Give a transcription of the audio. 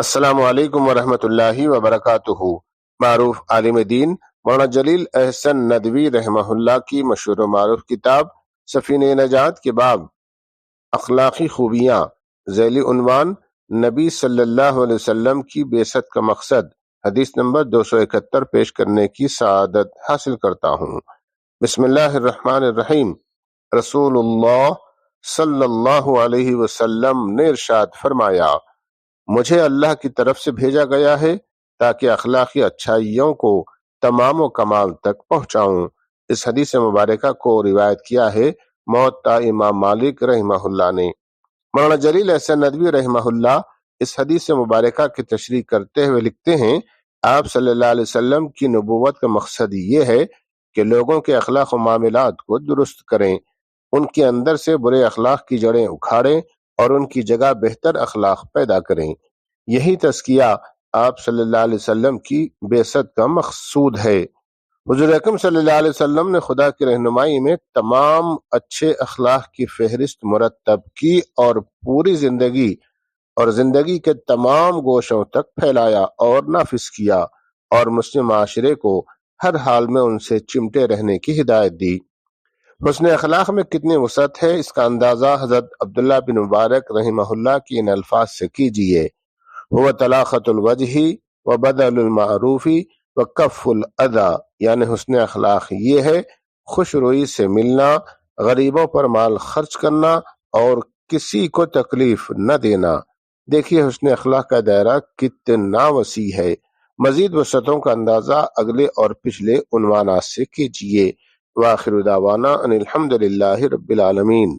السلام علیکم ورحمۃ اللہ وبرکاتہ۔ معروف عالم دین مولانا جلیل احسن ندوی رحمہ اللہ کی مشہور و معروف کتاب سفینہ نجات کے باب اخلاقی خوبیاں ذیلی عنوان نبی صلی اللہ علیہ وسلم کی بعثت کا مقصد حدیث نمبر 271 پیش کرنے کی سعادت حاصل کرتا ہوں۔ بسم اللہ الرحمن الرحیم۔ رسول اللہ صلی اللہ علیہ وسلم نے ارشاد فرمایا، مجھے اللہ کی طرف سے بھیجا گیا ہے تاکہ اخلاقی اچھائیوں کو تمام و کمال تک پہنچاؤں۔ اس حدیث مبارکہ کو روایت کیا ہے موطا امام مالک رحمہ اللہ نے۔ مولانا جلیل احسن ندوی رحمہ اللہ اس حدیث مبارکہ کی تشریح کرتے ہوئے لکھتے ہیں، آپ صلی اللہ علیہ وسلم کی نبوت کا مقصد یہ ہے کہ لوگوں کے اخلاق و معاملات کو درست کریں، ان کے اندر سے برے اخلاق کی جڑیں اکھاڑیں اور ان کی جگہ بہتر اخلاق پیدا کریں۔ یہی تزکیہ آپ صلی اللہ علیہ وسلم کی بعثت کا مقصود ہے۔ حضور اکرم صلی اللہ علیہ وسلم نے خدا کی رہنمائی میں تمام اچھے اخلاق کی فہرست مرتب کی اور پوری زندگی کے تمام گوشوں تک پھیلایا اور نافذ کیا، اور مسلم معاشرے کو ہر حال میں ان سے چمٹے رہنے کی ہدایت دی۔ حسن اخلاق میں کتنی وسعت ہے، اس کا اندازہ حضرت عبداللہ بن مبارک رحمہ اللہ کی ان الفاظ سے کیجئے، وہ طلاقت الوجہ و بدل المعروف و کف الاذی، یعنی حسن اخلاق یہ ہے خوش روئی سے ملنا، غریبوں پر مال خرچ کرنا اور کسی کو تکلیف نہ دینا۔ دیکھیے حسن اخلاق کا دائرہ کتنا وسیع ہے۔ مزید وسعتوں کا اندازہ اگلے اور پچھلے عنوانات سے کیجئے۔ وآخر دعوانا ان الحمد للہ رب العالمین۔